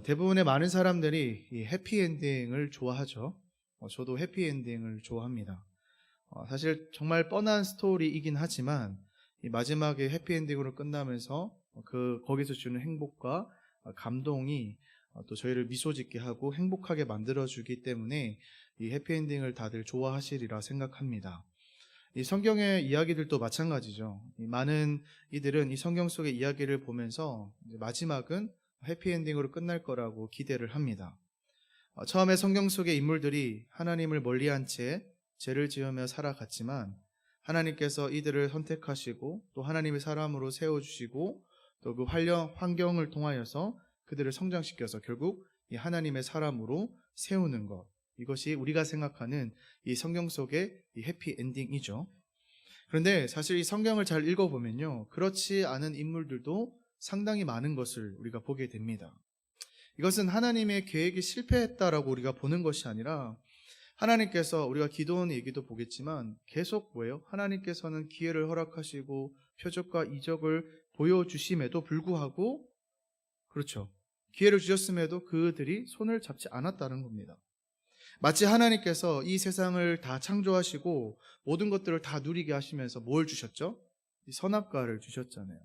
대부분의 많은 사람들이 이 해피엔딩을 좋아하죠. 저도 해피엔딩을 좋아합니다. 사실 정말 뻔한 스토리이긴 하지만 이 마지막에 해피엔딩으로 끝나면서 거기서 주는 행복과 감동이 또 저희를 미소 짓게 하고 행복하게 만들어주기 때문에 이 해피엔딩을 다들 좋아하시리라 생각합니다. 이 성경의 이야기들도 마찬가지죠. 이 많은 이들은 이 성경 속의 이야기를 보면서 이제 마지막은 해피엔딩으로 끝날 거라고 기대를 합니다. 처음에 성경 속의 인물들이 하나님을 멀리한 채 죄를 지으며 살아갔지만 하나님께서 이들을 선택하시고 또 하나님의 사람으로 세워주시고 또 그 환경을 통하여서 그들을 성장시켜서 결국 이 하나님의 사람으로 세우는 것, 이것이 우리가 생각하는 이 성경 속의 이 해피엔딩이죠. 그런데 사실 이 성경을 잘 읽어보면요, 그렇지 않은 인물들도 상당히 많은 것을 우리가 보게 됩니다. 이것은 하나님의 계획이 실패했다라고 우리가 보는 것이 아니라 하나님께서, 우리가 기도원 얘기도 보겠지만 계속 뭐예요? 하나님께서는 기회를 허락하시고 표적과 이적을 보여주심에도 불구하고, 그렇죠, 기회를 주셨음에도 그들이 손을 잡지 않았다는 겁니다. 마치 하나님께서 이 세상을 다 창조하시고 모든 것들을 다 누리게 하시면서 뭘 주셨죠? 이 선악과를 주셨잖아요.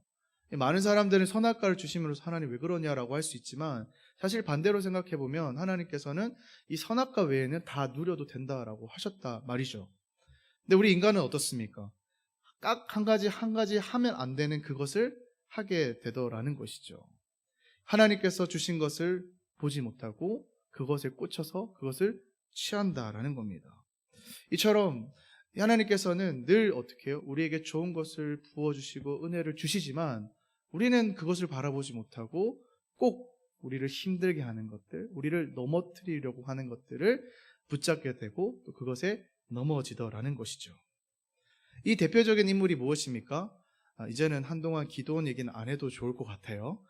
많은 사람들은 선악과를 주심으로써 하나님 왜 그러냐라고 할 수 있지만, 사실 반대로 생각해보면 하나님께서는 이 선악과 외에는 다 누려도 된다라고 하셨다 말이죠. 근데 우리 인간은 어떻습니까? 딱 한 가지 하면 안 되는 그것을 하게 되더라는 것이죠. 하나님께서 주신 것을 보지 못하고 그것에 꽂혀서 그것을 취한다라는 겁니다. 이처럼 하나님께서는 늘 어떻게 해요? 우리에게 좋은 것을 부어주시고 은혜를 주시지만 우리는 그것을 바라보지 못하고 꼭 우리를 힘들게 하는 것들, 우리를 넘어뜨리려고 하는 것들을 붙잡게 되고 또 그것에 넘어지더라는 것이죠. 이 대표적인 인물이 무엇입니까? 이제는 한동안 기드온 얘기는 안 해도 좋을 것 같아요.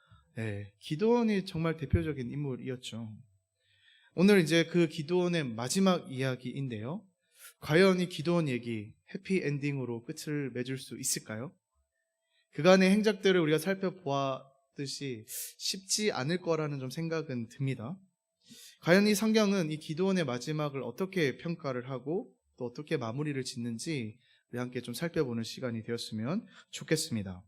기드온이 정말 대표적인 인물이었죠. 오늘 이제 그 기드온의 마지막 이야기인데요, 과연 이 기드온 얘기 해피엔딩으로 끝을 맺을 수 있을까요? 그간의 행적들을 우리가 살펴보았듯이 쉽지 않을 거라는 좀 생각은 듭니다. 과연 이 성경은 이 기드온의 마지막을 어떻게 평가를 하고 또 어떻게 마무리를 짓는지 우리 함께 좀 살펴보는 시간이 되었으면 좋겠습니다.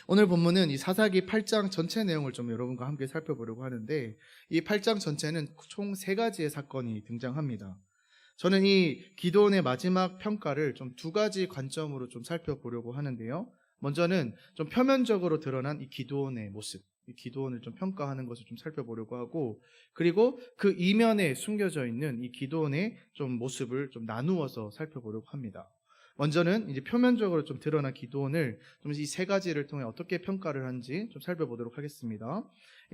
오늘 본문은 이 사사기 8장 전체 내용을 좀 여러분과 함께 살펴보려고 하는데, 이 8장 전체는 총 3가지의 사건이 등장합니다. 저는 이 기드온의 마지막 평가를 좀 2가지 관점으로 좀 살펴보려고 하는데요, 먼저는 좀 표면적으로 드러난 이 기드온의 모습, 이 기드온을 좀 평가하는 것을 좀 살펴보려고 하고, 그리고 그 이면에 숨겨져 있는 이 기드온의 좀 모습을 좀 나누어서 살펴보려고 합니다. 먼저는 이제 표면적으로 좀 드러난 기드온을 좀 이 3가지를 통해 어떻게 평가를 하는지 좀 살펴보도록 하겠습니다.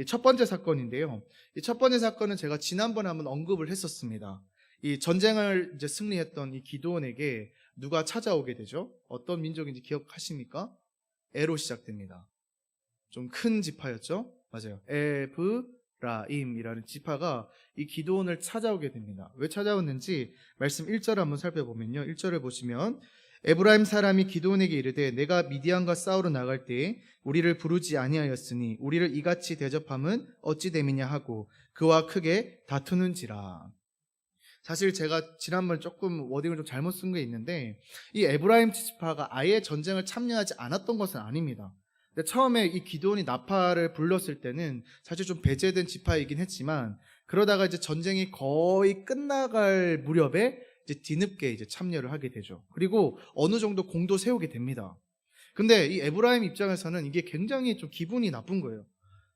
첫 번째 사건인데요, 이 첫 번째 사건은 제가 지난번에 한번 언급을 했었습니다. 이 전쟁을 이제 승리했던 이 기드온에게 누가 찾아오게 되죠? 어떤 민족인지 기억하십니까? 에로 시작됩니다. 좀 큰 지파였죠? 맞아요. 에브라임이라는 지파가 이 기드온을 찾아오게 됩니다. 왜 찾아왔는지 말씀 1절 한번 살펴보면요, 1절을 보시면 에브라임 사람이 기드온에게 이르되 내가 미디안과 싸우러 나갈 때에 우리를 부르지 아니하였으니 우리를 이같이 대접함은 어찌 됨이냐 하고 그와 크게 다투는지라. 사실 제가 지난번 조금 워딩을 좀 잘못 쓴 게 있는데, 이 에브라임 지파가 아예 전쟁을 참여하지 않았던 것은 아닙니다. 근데 처음에 이 기드온이 나팔을 불렀을 때는 사실 좀 배제된 지파이긴 했지만, 그러다가 이제 전쟁이 거의 끝나갈 무렵에 이제 뒤늦게 이제 참여를 하게 되죠. 그리고 어느 정도 공도 세우게 됩니다. 근데 이 에브라임 입장에서는 이게 굉장히 좀 기분이 나쁜 거예요.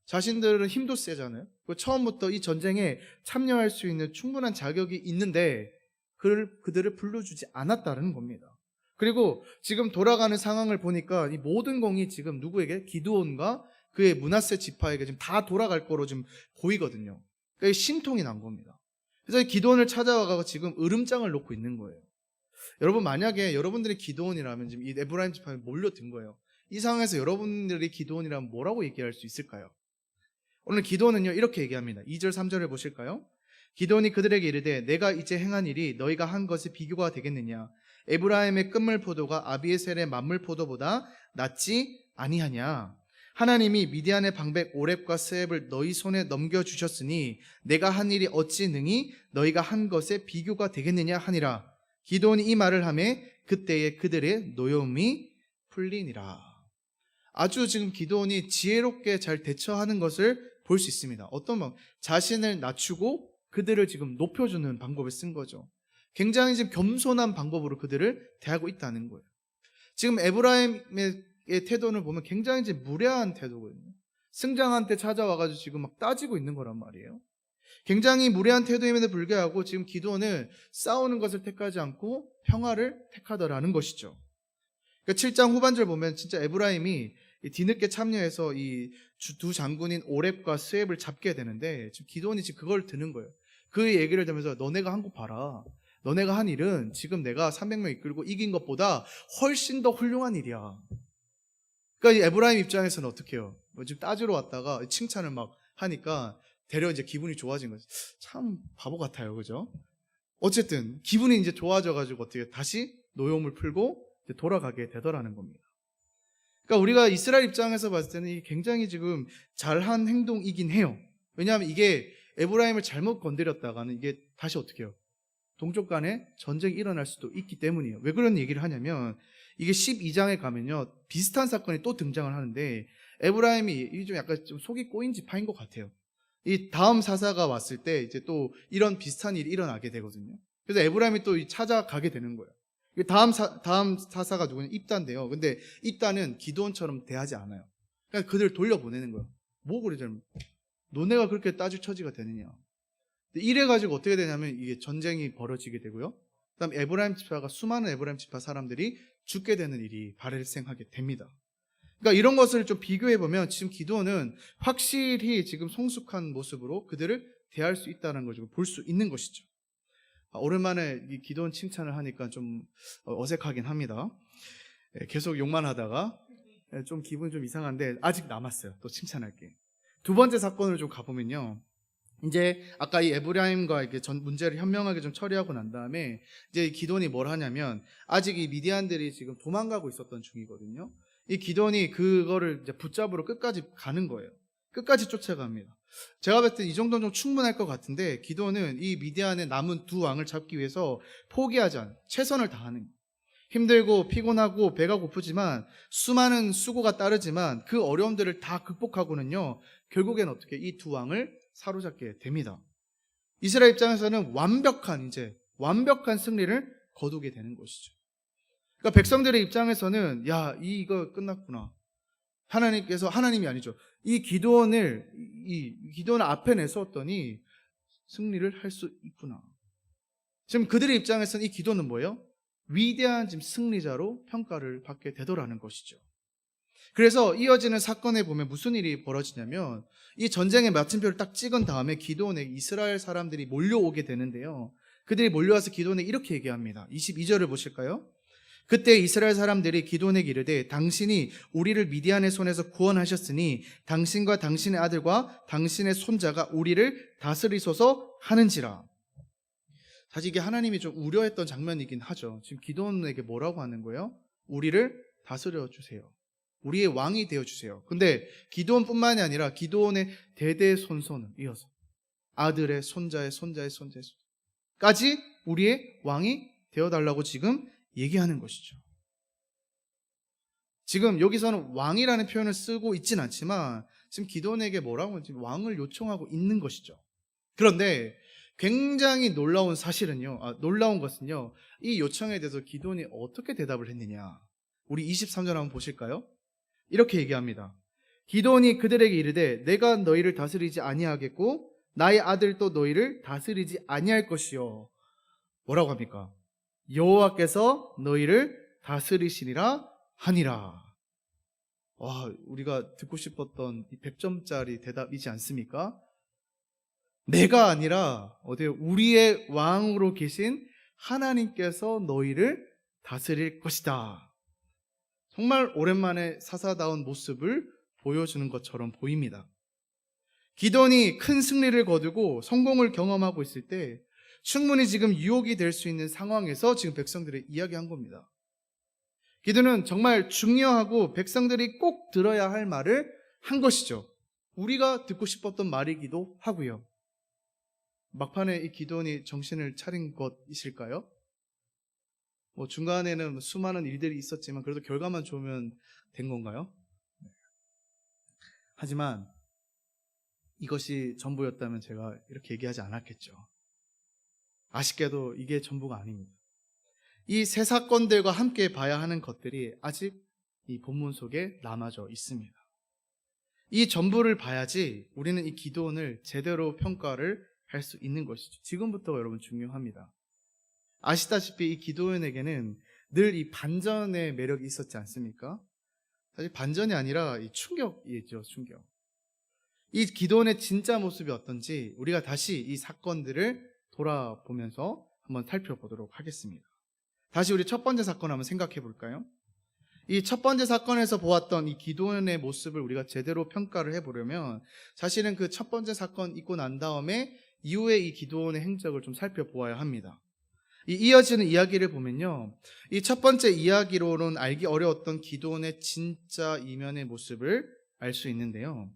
자신들은 힘도 세잖아요. 처음부터 이 전쟁에 참여할 수 있는 충분한 자격이 있는데 그들을 불러주지 않았다는 겁니다. 그리고 지금 돌아가는 상황을 보니까 이 모든 공이 지금 누구에게? 기드온과 그의 므낫세 지파에게 지금 다 돌아갈 거로 지금 보이거든요. 그러니까 심통이 난 겁니다. 그래서 기드온을 찾아와서 지금 으름장을 놓고 있는 거예요. 여러분, 만약에 여러분들이 기드온이라면 지금 이 에브라임 지파에 몰려든 거예요. 이 상황에서 여러분들이 기드온이라면 뭐라고 얘기할 수 있을까요? 오늘 기드온은요, 이렇게 얘기합니다. 2절 3절을 보실까요? 기드온이 그들에게 이르되 내가 이제 행한 일이 너희가 한 것이 비교가 되겠느냐? 에브라임의 끝물 포도가 아비에셀의 만물 포도보다 낫지 아니하냐? 하나님이 미디안의 방백 오렙과 스앱을 너희 손에 넘겨주셨으니 내가 한 일이 어찌 능히 너희가 한 것에 비교가 되겠느냐 하니라. 기드온이 이 말을 하매 그때에 그들의 노여움이 풀리니라. 아주 지금 기드온이 지혜롭게 잘 대처하는 것을 볼 수 있습니다. 어떤 방법? 자신을 낮추고 그들을 지금 높여주는 방법을 쓴 거죠. 굉장히 지금 겸손한 방법으로 그들을 대하고 있다는 거예요. 지금 에브라임의 태도를 보면 굉장히 이제 무례한 태도거든요. 승장한테 찾아와가지고 지금 막 따지고 있는 거란 말이에요. 굉장히 무례한 태도임에도 불구하고 지금 기드온은 싸우는 것을 택하지 않고 평화를 택하더라는 것이죠. 그러니까 7장 후반절 보면 진짜 에브라임이 뒤늦게 참여해서 이 두 장군인 오렙과 스앱을 잡게 되는데 지금 기드온이 지금 그걸 드는 거예요. 그 얘기를 들으면서 너네가 한 거 봐라. 너네가 한 일은 지금 내가 300명 이끌고 이긴 것보다 훨씬 더 훌륭한 일이야. 그러니까 이 에브라임 입장에서는 어떻게 해요? 지금 따지러 왔다가 칭찬을 막 하니까 되려 이제 기분이 좋아진 거죠. 참 바보 같아요. 그죠? 어쨌든 기분이 이제 좋아져가지고 어떻게 다시 노여움을 풀고 이제 돌아가게 되더라는 겁니다. 그러니까 우리가 이스라엘 입장에서 봤을 때는 이게 굉장히 지금 잘한 행동이긴 해요. 왜냐하면 이게 에브라임을 잘못 건드렸다가는 이게 다시 어떻게 해요? 동족 간에 전쟁이 일어날 수도 있기 때문이에요. 왜 그런 얘기를 하냐면 이게 12장에 가면요 비슷한 사건이 또 등장을 하는데 에브라임이 좀 약간 좀 속이 꼬인 지파인 것 같아요. 이 다음 사사가 왔을 때 이제 또 이런 비슷한 일이 일어나게 되거든요. 그래서 에브라임이 또 찾아가게 되는 거예요. 다음 사사가 누구냐? 입다인데요. 근데 입다는 기드온처럼 대하지 않아요. 그냥 그들 돌려보내는 거예요. 뭐 그래 좀 너네가 그렇게 따질 처지가 되느냐. 이래가지고 어떻게 되냐면 이게 전쟁이 벌어지게 되고요. 그다음 에브라임 지파가 수많은 에브라임 지파 사람들이 죽게 되는 일이 발생하게 됩니다. 그러니까 이런 것을 좀 비교해 보면 지금 기드온은 확실히 지금 성숙한 모습으로 그들을 대할 수 있다는 걸 볼 수 있는 것이죠. 오랜만에 이 기드온 칭찬을 하니까 좀 어색하긴 합니다. 계속 욕만 하다가 좀 기분이 좀 이상한데 아직 남았어요. 또 칭찬할 게. 두 번째 사건을 좀 가보면요. 이제 아까 이 에브라임과 이렇게 문제를 현명하게 좀 처리하고 난 다음에 이제 이 기드온이 뭘 하냐면 아직 이 미디안들이 지금 도망가고 있었던 중이거든요. 이 기드온이 그거를 이제 붙잡으러 끝까지 가는 거예요. 끝까지 쫓아갑니다. 제가 봤을 때 이 정도는 좀 충분할 것 같은데 기드온은 이 미디안의 남은 두 왕을 잡기 위해서 포기하지 않은 최선을 다하는 거예요. 힘들고 피곤하고 배가 고프지만 수많은 수고가 따르지만 그 어려움들을 다 극복하고는요 결국엔 어떻게 이 두 왕을 사로잡게 됩니다. 이스라엘 입장에서는 완벽한 승리를 거두게 되는 것이죠. 그러니까 백성들의 입장에서는 야 이거 끝났구나. 하나님이 아니죠. 이 기드온 앞에 내세웠더니 승리를 할 수 있구나. 지금 그들의 입장에서는 이 기드온은 뭐예요? 위대한 지금 승리자로 평가를 받게 되더라는 것이죠. 그래서 이어지는 사건에 보면 무슨 일이 벌어지냐면 이 전쟁의 마침표를 딱 찍은 다음에 기드온에게 이스라엘 사람들이 몰려오게 되는데요. 그들이 몰려와서 기드온에게 이렇게 얘기합니다. 22절을 보실까요? 그때 이스라엘 사람들이 기드온에게 이르되 당신이 우리를 미디안의 손에서 구원하셨으니 당신과 당신의 아들과 당신의 손자가 우리를 다스리소서 하는지라. 사실 이게 하나님이 좀 우려했던 장면이긴 하죠. 지금 기드온에게 뭐라고 하는 거예요? 우리를 다스려 주세요. 우리의 왕이 되어 주세요. 근데 기드온뿐만이 아니라 기드온의 대대손손을 이어서 아들의 손자의 손자까지 우리의 왕이 되어 달라고 지금 얘기하는 것이죠. 지금 여기서는 왕이라는 표현을 쓰고 있진 않지만 지금 기드온에게 뭐라고 지금 왕을 요청하고 있는 것이죠. 그런데 굉장히 놀라운 것은요. 이 요청에 대해서 기드온이 어떻게 대답을 했느냐. 우리 23절 한번 보실까요? 이렇게 얘기합니다. 기드온이 그들에게 이르되 내가 너희를 다스리지 아니하겠고 나의 아들도 너희를 다스리지 아니할 것이요. 뭐라고 합니까? 여호와께서 너희를 다스리시리라 하니라. 와, 우리가 듣고 싶었던 이 100점짜리 대답이지 않습니까? 내가 아니라 우리의 왕으로 계신 하나님께서 너희를 다스릴 것이다. 정말 오랜만에 사사다운 모습을 보여주는 것처럼 보입니다. 기드온이 큰 승리를 거두고 성공을 경험하고 있을 때 충분히 지금 유혹이 될 수 있는 상황에서 지금 백성들이 이야기한 겁니다. 기드온은 정말 중요하고 백성들이 꼭 들어야 할 말을 한 것이죠. 우리가 듣고 싶었던 말이기도 하고요. 막판에 이 기도원이 정신을 차린 것이실까요? 중간에는 수많은 일들이 있었지만 그래도 결과만 좋으면 된 건가요? 하지만 이것이 전부였다면 제가 이렇게 얘기하지 않았겠죠. 아쉽게도 이게 전부가 아닙니다. 이 세 사건들과 함께 봐야 하는 것들이 아직 이 본문 속에 남아져 있습니다. 이 전부를 봐야지 우리는 이 기도원을 제대로 평가를 할 수 있는 것이죠. 지금부터가 여러분 중요합니다. 아시다시피 이 기도원에게는 늘 이 반전의 매력이 있었지 않습니까? 사실 반전이 아니라 이 충격이죠, 충격. 이 기도원의 진짜 모습이 어떤지 우리가 다시 이 사건들을 돌아보면서 한번 살펴보도록 하겠습니다. 다시 우리 첫 번째 사건 한번 생각해 볼까요? 이 첫 번째 사건에서 보았던 이 기도원의 모습을 우리가 제대로 평가를 해보려면 사실은 그 첫 번째 사건 있고 난 다음에 이후에 이 기도원의 행적을 좀 살펴보아야 합니다. 이 이어지는 이야기를 보면요, 이 첫 번째 이야기로는 알기 어려웠던 기도원의 진짜 이면의 모습을 알 수 있는데요.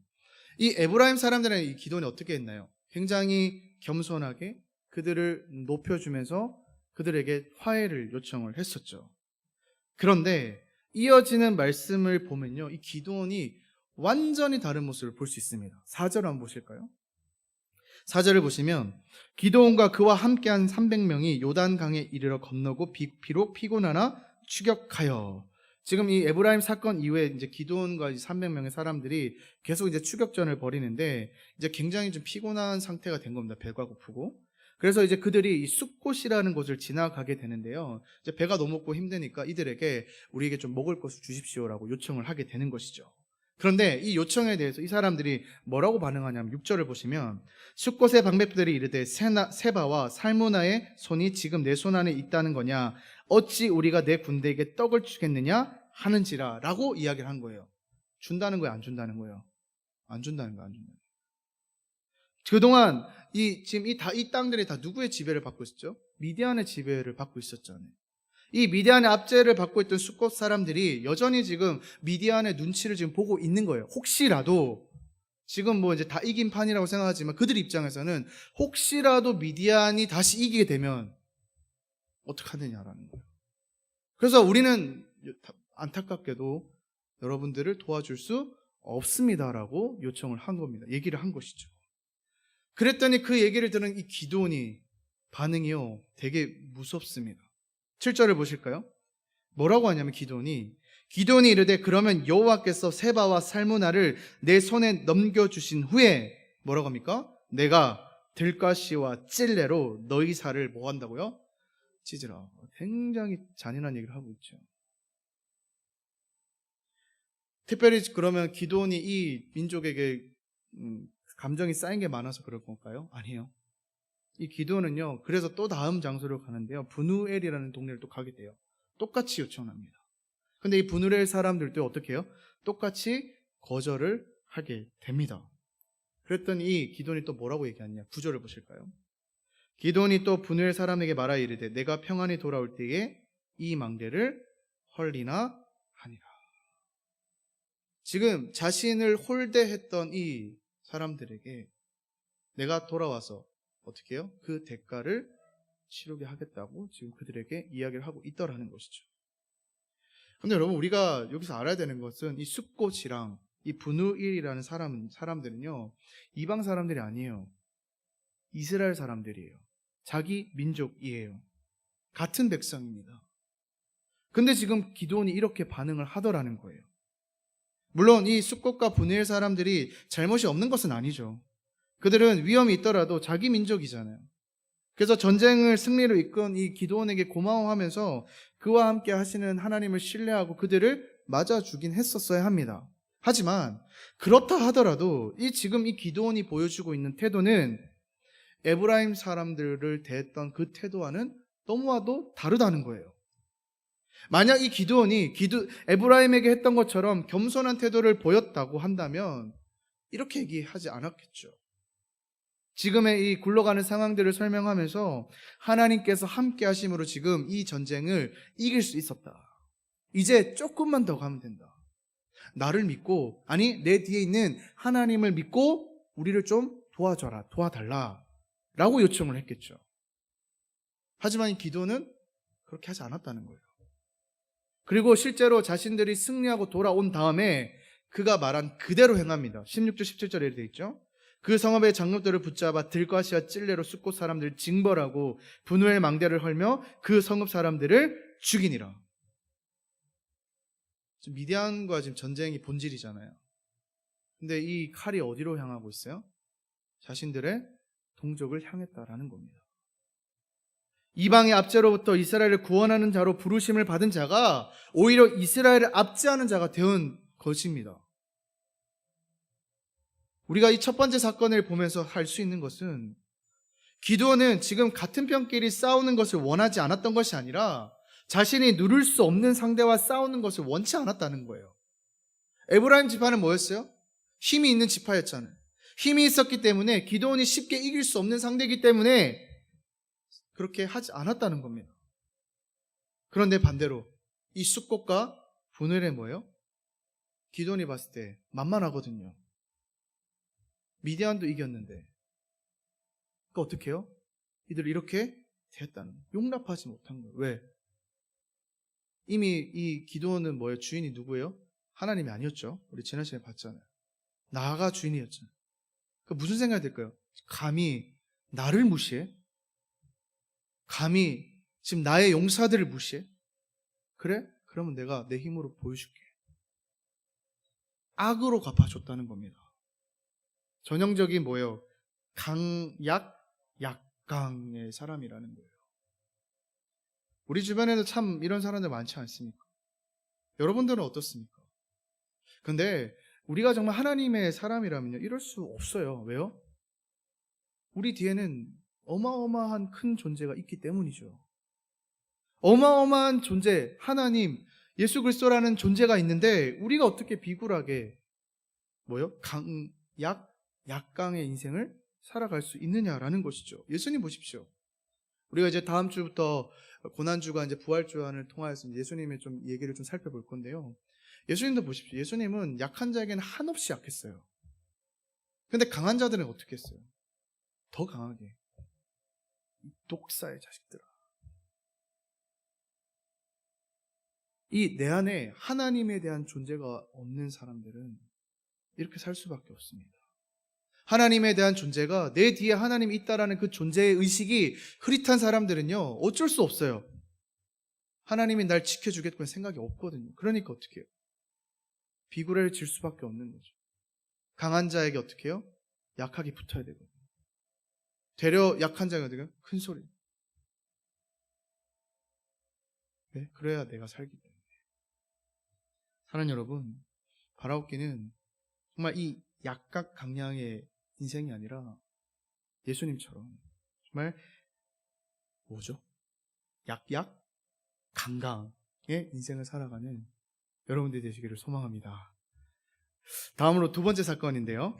이 에브라임 사람들은 이 기도원이 어떻게 했나요? 굉장히 겸손하게 그들을 높여주면서 그들에게 화해를 요청을 했었죠. 그런데 이어지는 말씀을 보면요, 이 기도원이 완전히 다른 모습을 볼 수 있습니다. 4절 한번 보실까요? 4절을 보시면 기도원과 그와 함께한 300명이 요단강에 이르러 건너고 비록 피곤하나 추격하여, 지금 이 에브라임 사건 이후에 이제 기도원과 300명의 사람들이 계속 이제 추격전을 벌이는데 이제 굉장히 좀 피곤한 상태가 된 겁니다. 배가 고프고. 그래서 이제 그들이 이 숫곳이라는 곳을 지나가게 되는데요. 이제 배가 너무 고프고 힘드니까 이들에게 우리에게 좀 먹을 것을 주십시오라고 요청을 하게 되는 것이죠. 그런데 이 요청에 대해서 이 사람들이 뭐라고 반응하냐면 6절을 보시면 숫곳의 방백들이 이르되 세바와 살무나의 손이 지금 내 손 안에 있다는 거냐, 어찌 우리가 내 군대에게 떡을 주겠느냐 하는지라 라고 이야기를 한 거예요. 준다는 거예요, 안 준다는 거예요? 안 준다는 거예요, 안 준다는 거예요. 그동안 지금 이 땅들이 다 누구의 지배를 받고 있었죠? 미디안의 지배를 받고 있었잖아요. 이 미디안의 압제를 받고 있던 숫곳 사람들이 여전히 지금 미디안의 눈치를 지금 보고 있는 거예요. 혹시라도 지금 뭐 이제 다 이긴 판이라고 생각하지만 그들 입장에서는 혹시라도 미디안이 다시 이기게 되면 어떡하느냐라는 거예요. 그래서 우리는 안타깝게도 여러분들을 도와줄 수 없습니다라고 요청을 한 겁니다. 얘기를 한 것이죠. 그랬더니 그 얘기를 들은 이 기도원이 반응이요, 되게 무섭습니다. 7절을 보실까요? 뭐라고 하냐면 기도원이 이르되 그러면 여호와께서 세바와 살무나를 내 손에 넘겨주신 후에 뭐라고 합니까? 내가 들가시와 찔레로 너희 살을 뭐 한다고요? 찢으라. 굉장히 잔인한 얘기를 하고 있죠. 특별히 그러면 기도원이 이 민족에게 감정이 쌓인 게 많아서 그럴 건가요? 아니에요. 이 기도원은요, 그래서 또 다음 장소로 가는데요, 브누엘이라는 동네를 또 가게 돼요. 똑같이 요청합니다. 근데 이 브누엘 사람들도 어떻게 해요? 똑같이 거절을 하게 됩니다. 그랬더니 이 기도원이 또 뭐라고 얘기하냐? 9절을 보실까요? 기도원이 또 브누엘 사람에게 말하 이르되 내가 평안히 돌아올 때에 이 망대를 헐리나 하니라. 지금 자신을 홀대했던 이 사람들에게 내가 돌아와서 어떻게 해요? 그 대가를 치르게 하겠다고 지금 그들에게 이야기를 하고 있더라는 것이죠. 그런데 여러분, 우리가 여기서 알아야 되는 것은 이 숫곳이랑 이 브누일이라는 사람들은요, 이방 사람들이 아니에요. 이스라엘 사람들이에요. 자기 민족이에요. 같은 백성입니다. 근데 지금 기도원이 이렇게 반응을 하더라는 거예요. 물론 이 숫곳과 브누엘 사람들이 잘못이 없는 것은 아니죠. 그들은 위험이 있더라도 자기 민족이잖아요. 그래서 전쟁을 승리로 이끈 이 기도원에게 고마워하면서 그와 함께 하시는 하나님을 신뢰하고 그들을 맞아주긴 했었어야 합니다. 하지만 그렇다 하더라도 지금 이 기도원이 보여주고 있는 태도는 에브라임 사람들을 대했던 그 태도와는 너무나도 다르다는 거예요. 만약 이 기도원이 에브라임에게 했던 것처럼 겸손한 태도를 보였다고 한다면 이렇게 얘기하지 않았겠죠. 지금의 이 굴러가는 상황들을 설명하면서 하나님께서 함께 하심으로 지금 이 전쟁을 이길 수 있었다. 이제 조금만 더 가면 된다. 나를 믿고, 아니 내 뒤에 있는 하나님을 믿고 우리를 좀 도와줘라, 도와달라 라고 요청을 했겠죠. 하지만 이 기도는 그렇게 하지 않았다는 거예요. 그리고 실제로 자신들이 승리하고 돌아온 다음에 그가 말한 그대로 행합니다. 16절 17절에 이렇게 되어 있죠. 그 성읍의 장로들을 붙잡아 들과시와 찔레로 숫곳 사람들을 징벌하고 분우엘 망대를 헐며 그 성읍 사람들을 죽이니라. 지금 미디안과 지금 전쟁이 본질이잖아요. 근데 이 칼이 어디로 향하고 있어요? 자신들의 동족을 향했다라는 겁니다. 이방의 압제로부터 이스라엘을 구원하는 자로 부르심을 받은 자가 오히려 이스라엘을 압제하는 자가 되은 것입니다. 우리가 이 첫 번째 사건을 보면서 할 수 있는 것은 기드온은 지금 같은 편끼리 싸우는 것을 원하지 않았던 것이 아니라 자신이 누를 수 없는 상대와 싸우는 것을 원치 않았다는 거예요. 에브라임 지파는 뭐였어요? 힘이 있는 지파였잖아요. 힘이 있었기 때문에 기드온이 쉽게 이길 수 없는 상대이기 때문에 그렇게 하지 않았다는 겁니다. 그런데 반대로 이 숫곳과 분웰이 뭐예요? 기드온이 봤을 때 만만하거든요. 미디안도 이겼는데 그러니까 어떻게 해요? 이들 이렇게 됐다는, 용납하지 못한 거예요. 왜? 이미 이 기드온은 뭐예요? 주인이 누구예요? 하나님이 아니었죠. 우리 지난 시간에 봤잖아요. 나가 주인이었잖아요. 그 무슨 생각이 들까요? 감히 나를 무시해? 감히 지금 나의 용사들을 무시해? 그래? 그러면 내가 내 힘으로 보여줄게. 악으로 갚아줬다는 겁니다. 전형적인 뭐예요? 강약, 약강의 사람이라는 거예요. 우리 주변에도 참 이런 사람들 많지 않습니까? 여러분들은 어떻습니까? 근데 우리가 정말 하나님의 사람이라면요, 이럴 수 없어요. 왜요? 우리 뒤에는 어마어마한 큰 존재가 있기 때문이죠. 어마어마한 존재, 하나님, 예수 그리스도라는 존재가 있는데 우리가 어떻게 비굴하게 뭐요? 약강의 인생을 살아갈 수 있느냐라는 것이죠. 예수님 보십시오. 우리가 이제 다음 주부터 고난주가 이제 부활주간을 통하여서 예수님의 좀 얘기를 좀 살펴볼 건데요. 예수님도 보십시오. 예수님은 약한 자에게는 한없이 약했어요. 근데 강한 자들은 어떻게 했어요? 더 강하게. 독사의 자식들아. 이 내 안에 하나님에 대한 존재가 없는 사람들은 이렇게 살 수밖에 없습니다. 하나님에 대한 존재가, 내 뒤에 하나님이 있다라는 그 존재의 의식이 흐릿한 사람들은요, 어쩔 수 없어요. 하나님이 날 지켜주겠다는 생각이 없거든요. 그러니까 어떻게 해요? 비굴해를 질 수밖에 없는 거죠. 강한 자에게 어떻게 해요? 약하게 붙어야 되거든요. 되려 약한 자가 어떻게 해요? 큰 소리. 네? 그래야 내가 살기 때문에. 사랑하는 여러분, 바라옵기는 정말 이 약각 강량의 인생이 아니라 예수님처럼 정말 뭐죠? 약약 강강의 인생을 살아가는 여러분들이 되시기를 소망합니다. 다음으로 두 번째 사건인데요.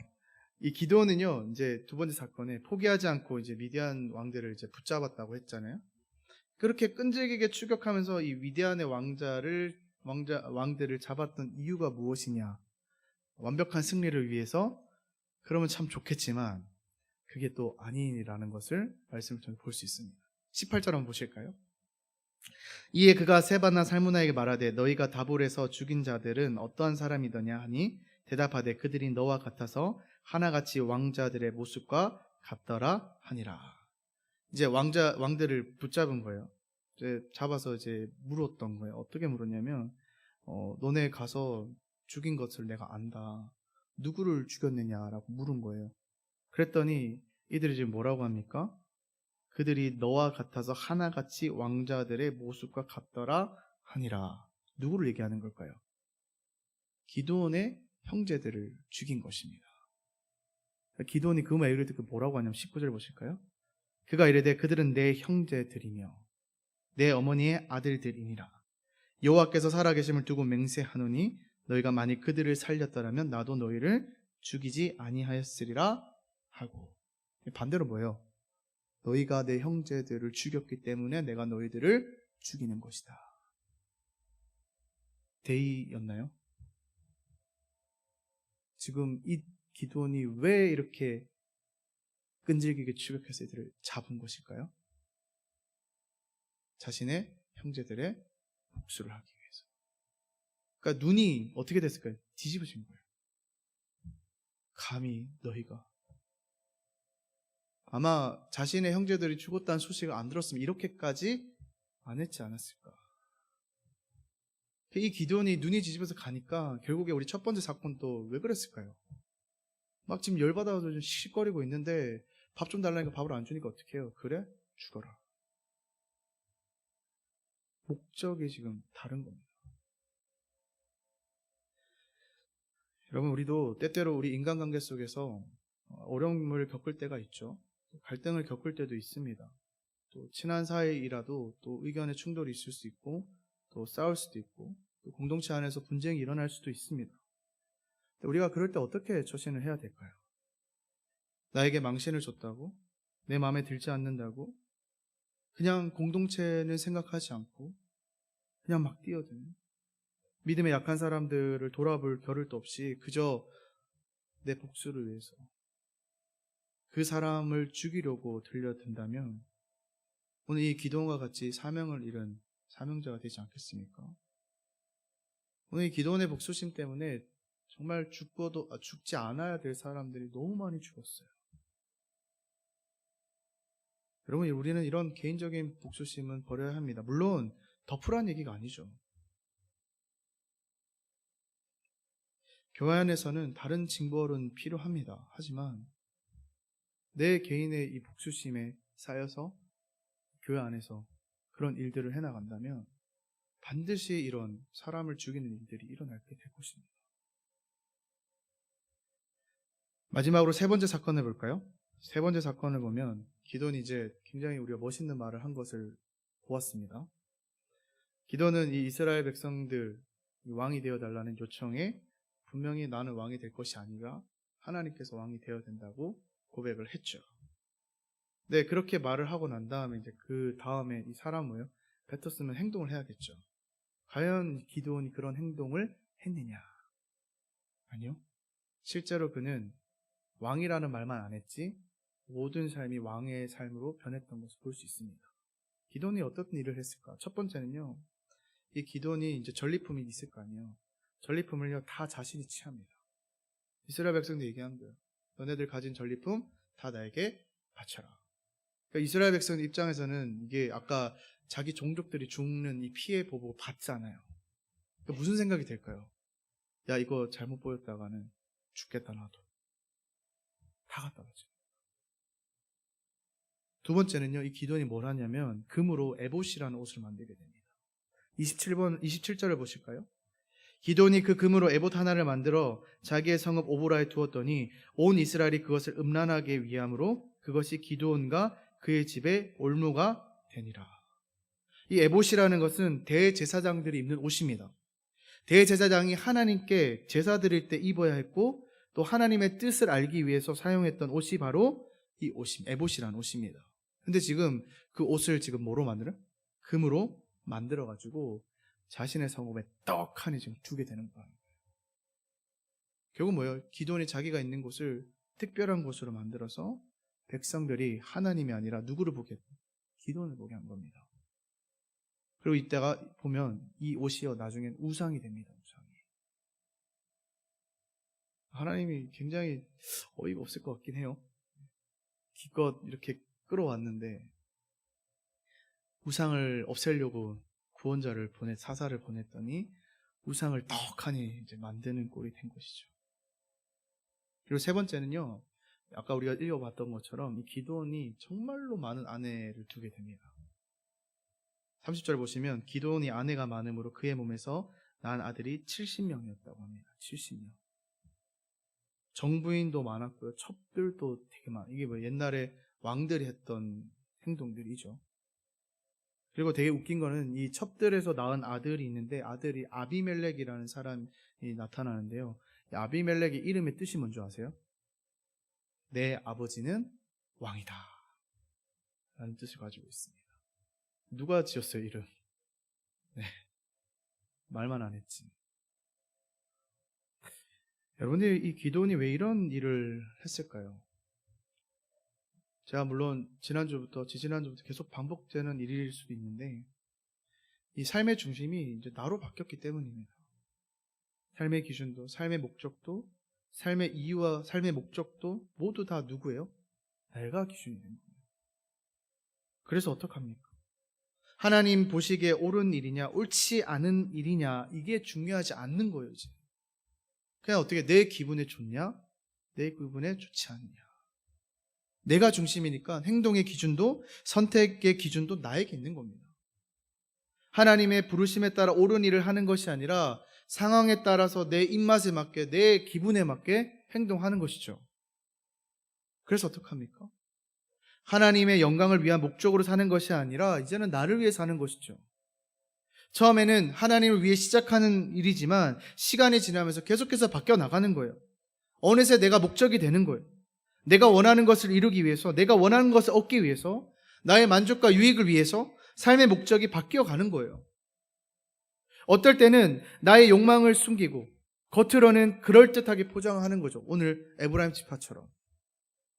이 기드온은요, 이제 두 번째 사건에 포기하지 않고 이제 미디안 왕들을 이제 붙잡았다고 했잖아요. 그렇게 끈질기게 추격하면서 이 미디안의 왕들을 잡았던 이유가 무엇이냐? 완벽한 승리를 위해서. 그러면 참 좋겠지만 그게 또 아니라는 것을 말씀을 통해 볼 수 있습니다. 18절 한번 보실까요? 이에 그가 세바나 살무나에게 말하되 너희가 다볼에서 죽인 자들은 어떠한 사람이더냐 하니 대답하되 그들이 너와 같아서 하나같이 왕자들의 모습과 같더라 하니라. 이제 왕들을 붙잡은 거예요. 이제 잡아서 이제 물었던 거예요. 어떻게 물었냐면 너네 가서 죽인 것을 내가 안다. 누구를 죽였느냐라고 물은 거예요. 그랬더니 이들이 지금 뭐라고 합니까? 그들이 너와 같아서 하나같이 왕자들의 모습과 같더라 하니라. 누구를 얘기하는 걸까요? 기드온의 형제들을 죽인 것입니다. 기드온이 그 말을 듣고 뭐라고 하냐면 19절 보실까요? 그가 이르되 그들은 내 형제들이며 내 어머니의 아들들이니라. 여호와께서 살아계심을 두고 맹세하노니 너희가 만일 그들을 살렸더라면 나도 너희를 죽이지 아니하였으리라 하고. 반대로 뭐예요? 너희가 내 형제들을 죽였기 때문에 내가 너희들을 죽이는 것이다. 대의였나요? 지금 이 기드온이 왜 이렇게 끈질기게 추격해서 이들을 잡은 것일까요? 자신의 형제들의 복수를 하기 위해서. 그러니까 눈이 어떻게 됐을까요? 뒤집어진 거예요. 감히 너희가. 아마 자신의 형제들이 죽었다는 소식을 안 들었으면 이렇게까지 안 했지 않았을까. 이 기드온이 눈이 뒤집어서 가니까 결국에 우리 첫 번째 사건도 왜 그랬을까요? 막 지금 열받아서 좀 씩씩거리고 있는데 밥 좀 달라니까 밥을 안 주니까 어떻게 해요? 그래? 죽어라. 목적이 지금 다른 겁니다. 여러분, 우리도 때때로 우리 인간관계 속에서 어려움을 겪을 때가 있죠. 갈등을 겪을 때도 있습니다. 또 친한 사이이라도 또 의견의 충돌이 있을 수 있고 또 싸울 수도 있고 또 공동체 안에서 분쟁이 일어날 수도 있습니다. 우리가 그럴 때 어떻게 처신을 해야 될까요? 나에게 망신을 줬다고? 내 마음에 들지 않는다고? 그냥 공동체는 생각하지 않고 그냥 막 뛰어드는 믿음의 약한 사람들을 돌아볼 겨를도 없이 그저 내 복수를 위해서 그 사람을 죽이려고 들려든다면 오늘 이 기도원과 같이 사명을 잃은 사명자가 되지 않겠습니까? 오늘 이 기도원의 복수심 때문에 정말 죽지 않아야 될 사람들이 너무 많이 죽었어요. 여러분, 우리는 이런 개인적인 복수심은 버려야 합니다. 물론 덮으라는 얘기가 아니죠. 교회 안에서는 다른 징벌은 필요합니다. 하지만 내 개인의 이 복수심에 쌓여서 교회 안에서 그런 일들을 해나간다면 반드시 이런 사람을 죽이는 일들이 일어나게 될 것입니다. 마지막으로 세 번째 사건을 볼까요? 세 번째 사건을 보면 기드온이 이제 굉장히 우리가 멋있는 말을 한 것을 보았습니다. 기드온은 이 이스라엘 백성들 왕이 되어달라는 요청에 분명히 나는 왕이 될 것이 아니라 하나님께서 왕이 되어야 된다고 고백을 했죠. 네, 그렇게 말을 하고 난 다음에 이제 그 다음에 이 사람을 뱉었으면 행동을 해야겠죠. 과연 기드온이 그런 행동을 했느냐? 아니요. 실제로 그는 왕이라는 말만 안 했지 모든 삶이 왕의 삶으로 변했던 것을 볼 수 있습니다. 기드온이 어떤 일을 했을까? 첫 번째는요. 이 기드온이 이제 전리품이 있을 거 아니에요. 전리품을요 다 자신이 취합니다. 이스라엘 백성들 얘기한 거예요. 너네들 가진 전리품 다 나에게 바쳐라. 그러니까 이스라엘 백성들 입장에서는 이게 아까 자기 종족들이 죽는 이 피해 보고 봤잖아요. 그러니까 무슨 생각이 들까요? 야, 이거 잘못 보였다가는 죽겠다 나도. 다 갖다 바쳐. 두 번째는요, 이 기드온이 뭘 하냐면 금으로 에봇이라는 옷을 만들게 됩니다. 27절을 보실까요? 기드온이 그 금으로 에봇 하나를 만들어 자기의 성읍 오보라에 두었더니 온 이스라엘이 그것을 음란하게 위함으로 그것이 기드온과 그의 집에 올무가 되니라. 이 에봇이라는 것은 대제사장들이 입는 옷입니다. 대제사장이 하나님께 제사 드릴 때 입어야 했고 또 하나님의 뜻을 알기 위해서 사용했던 옷이 바로 이 옷입니다. 에봇이라는 옷입니다. 근데 지금 그 옷을 지금 뭐로 만들어요? 금으로 만들어가지고 자신의 성읍에 떡하니 지금 두게 되는 거예요. 결국 뭐예요? 기드온이 자기가 있는 곳을 특별한 곳으로 만들어서 백성들이 하나님이 아니라 누구를 보게? 기드온을 보게 한 겁니다. 그리고 이때가 보면 이 옷이요 나중엔 우상이 됩니다. 우상이. 하나님이 굉장히 어이가 없을 것 같긴 해요. 기껏 이렇게 끌어왔는데 우상을 없애려고 구원자를 사사를 보냈더니 우상을 떡하니 이제 만드는 꼴이 된 것이죠. 그리고 세 번째는요, 아까 우리가 읽어봤던 것처럼 이 기드온이 정말로 많은 아내를 두게 됩니다. 30절 보시면 기드온이 아내가 많음으로 그의 몸에서 난 아들이 70명이었다고 합니다. 70명. 정부인도 많았고요. 첩들도 되게 이게 뭐 옛날에 왕들이 했던 행동들이죠. 그리고 되게 웃긴 거는 이 첩들에서 낳은 아들이 있는데 아들이 아비멜렉이라는 사람이 나타나는데요. 아비멜렉의 이름의 뜻이 뭔지 아세요? 내 아버지는 왕이다 라는 뜻을 가지고 있습니다. 누가 지었어요, 이름? 네, 말만 안 했지. 여러분들 이 기도원이 왜 이런 일을 했을까요? 제가 물론 지난주부터 계속 반복되는 일일 수도 있는데 이 삶의 중심이 이제 나로 바뀌었기 때문입니다. 삶의 기준도, 삶의 목적도, 삶의 이유와 삶의 목적도 모두 다 누구예요? 내가 기준이 되는 거예요. 그래서 어떡합니까? 하나님 보시기에 옳은 일이냐, 옳지 않은 일이냐, 이게 중요하지 않는 거예요, 이제. 그냥 어떻게 내 기분에 좋냐, 내 기분에 좋지 않냐. 내가 중심이니까 행동의 기준도, 선택의 기준도 나에게 있는 겁니다. 하나님의 부르심에 따라 옳은 일을 하는 것이 아니라 상황에 따라서 내 입맛에 맞게, 내 기분에 맞게 행동하는 것이죠. 그래서 어떡합니까? 하나님의 영광을 위한 목적으로 사는 것이 아니라 이제는 나를 위해 사는 것이죠. 처음에는 하나님을 위해 시작하는 일이지만 시간이 지나면서 계속해서 바뀌어 나가는 거예요. 어느새 내가 목적이 되는 거예요. 내가 원하는 것을 이루기 위해서, 내가 원하는 것을 얻기 위해서, 나의 만족과 유익을 위해서 삶의 목적이 바뀌어 가는 거예요. 어떨 때는 나의 욕망을 숨기고 겉으로는 그럴듯하게 포장하는 거죠. 오늘 에브라임 지파처럼.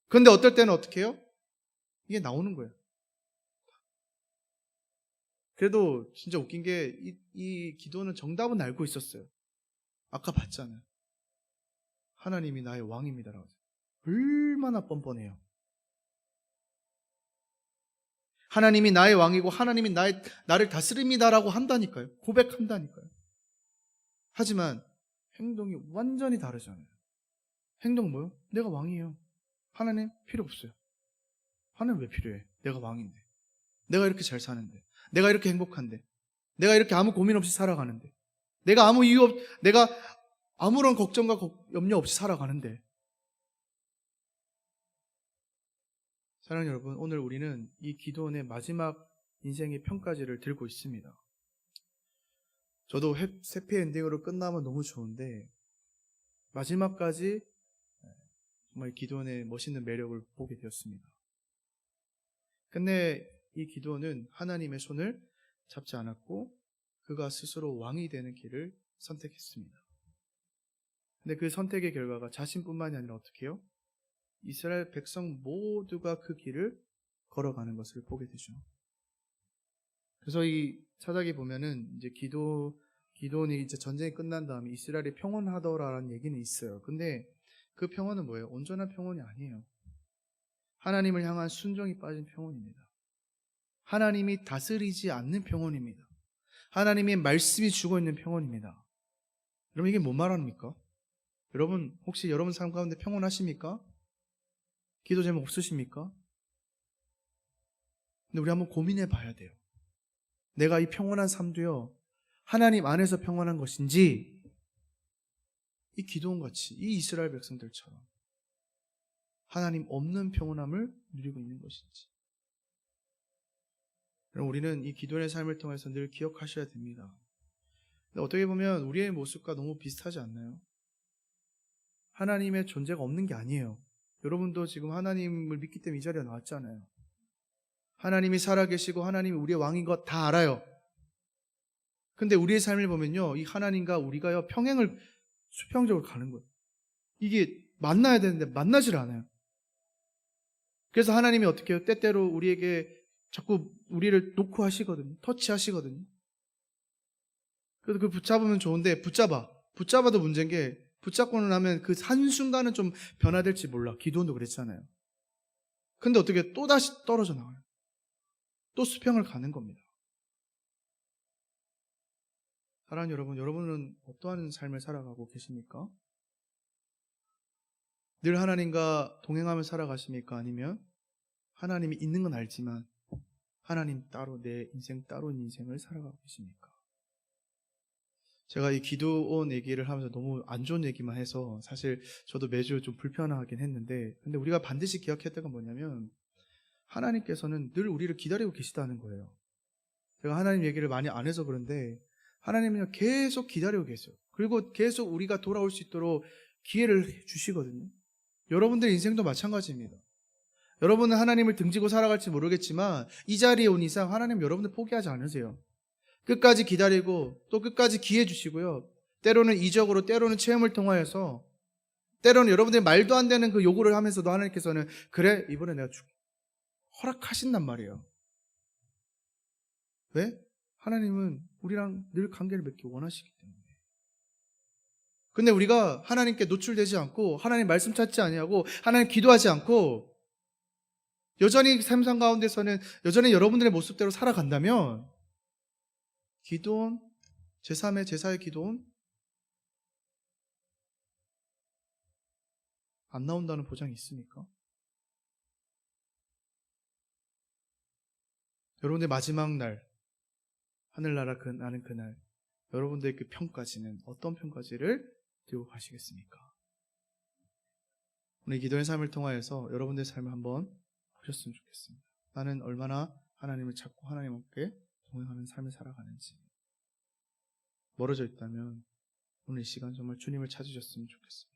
그런데 어떨 때는 어떻게 해요? 이게 나오는 거예요. 그래도 진짜 웃긴 게 이 기도는 정답은 알고 있었어요. 아까 봤잖아요. 하나님이 나의 왕입니다라고. 얼마나 뻔뻔해요. 하나님이 나의 왕이고 하나님이 나를 다스립니다라고 한다니까요. 고백한다니까요. 하지만 행동이 완전히 다르잖아요. 행동 뭐요? 내가 왕이에요. 하나님 필요 없어요. 하나님 왜 필요해? 내가 왕인데. 내가 이렇게 잘 사는데. 내가 이렇게 행복한데. 내가 이렇게 아무 고민 없이 살아가는데. 내가 내가 아무런 걱정과 염려 없이 살아가는데. 사랑하는 여러분, 오늘 우리는 이 기도원의 마지막 인생의 평가지를 들고 있습니다. 저도 해피엔딩으로 끝나면 너무 좋은데 마지막까지 정말 기도원의 멋있는 매력을 보게 되었습니다. 근데 이 기도원은 하나님의 손을 잡지 않았고 그가 스스로 왕이 되는 길을 선택했습니다. 근데 그 선택의 결과가 자신뿐만이 아니라 어떻게 해요? 이스라엘 백성 모두가 그 길을 걸어가는 것을 보게 되죠. 그래서 이 사사기 보면은 이제 기도원이 이제 전쟁이 끝난 다음에 이스라엘이 평온하더라라는 얘기는 있어요. 근데 그 평온은 뭐예요? 온전한 평온이 아니에요. 하나님을 향한 순종이 빠진 평온입니다. 하나님이 다스리지 않는 평온입니다. 하나님의 말씀이 주고 있는 평온입니다. 여러분 이게 뭔 말합니까? 여러분 혹시 여러분 삶 가운데 평온하십니까? 기도 제목 없으십니까? 근데 우리 한번 고민해 봐야 돼요. 내가 이 평온한 삶도요 하나님 안에서 평온한 것인지 이 기도원 같이 이 이스라엘 백성들처럼 하나님 없는 평온함을 누리고 있는 것인지. 그럼 우리는 이 기도원의 삶을 통해서 늘 기억하셔야 됩니다. 근데 어떻게 보면 우리의 모습과 너무 비슷하지 않나요? 하나님의 존재가 없는 게 아니에요. 여러분도 지금 하나님을 믿기 때문에 이 자리에 나왔잖아요. 하나님이 살아계시고 하나님이 우리의 왕인 것 다 알아요. 근데 우리의 삶을 보면요, 이 하나님과 우리가요 평행을 수평적으로 가는 거예요. 이게 만나야 되는데 만나질 않아요. 그래서 하나님이 어떻게 해요? 때때로 우리에게 자꾸 우리를 놓고 하시거든요. 터치하시거든요. 그래서 그 붙잡으면 좋은데 붙잡아도 문제인 게 붙잡고는 하면 그 한순간은 좀 변화될지 몰라. 기도원도 그랬잖아요. 근데 어떻게 또 다시 떨어져 나와요. 또 수평을 가는 겁니다. 사랑하는 여러분, 여러분은 어떠한 삶을 살아가고 계십니까? 늘 하나님과 동행하며 살아가십니까? 아니면 하나님이 있는 건 알지만 하나님 따로 내 인생 따로인 인생을 살아가고 계십니까? 제가 이 기도원 얘기를 하면서 너무 안 좋은 얘기만 해서 사실 저도 매주 좀 불편하긴 했는데 근데 우리가 반드시 기억해야 될 건 뭐냐면 하나님께서는 늘 우리를 기다리고 계시다는 거예요. 제가 하나님 얘기를 많이 안 해서 그런데 하나님은 계속 기다리고 계세요. 그리고 계속 우리가 돌아올 수 있도록 기회를 주시거든요. 여러분들 인생도 마찬가지입니다. 여러분은 하나님을 등지고 살아갈지 모르겠지만 이 자리에 온 이상 하나님 여러분들 포기하지 않으세요. 끝까지 기다리고 또 끝까지 기회 주시고요. 때로는 이적으로 때로는 체험을 통하여서 때로는 여러분들이 말도 안 되는 그 요구를 하면서도 하나님께서는 그래 이번에 내가 허락하신단 말이에요. 왜? 하나님은 우리랑 늘 관계를 맺기 원하시기 때문에. 근데 우리가 하나님께 노출되지 않고 하나님 말씀 찾지 아니하고 하나님 기도하지 않고 여전히 삶상 가운데서는 여전히 여러분들의 모습대로 살아간다면 기도원, 제3의 제사의 기도원 안 나온다는 보장이 있습니까? 여러분들 마지막 날 하늘나라 나는 그날 여러분들의 그 평가지는 어떤 평가지를 들고 가시겠습니까? 오늘 기도의 삶을 통하여서 여러분들의 삶을 한번 보셨으면 좋겠습니다. 나는 얼마나 하나님을 찾고 하나님 함께 동행하는 삶을 살아가는지. 멀어져 있다면 오늘 이 시간 정말 주님을 찾으셨으면 좋겠습니다.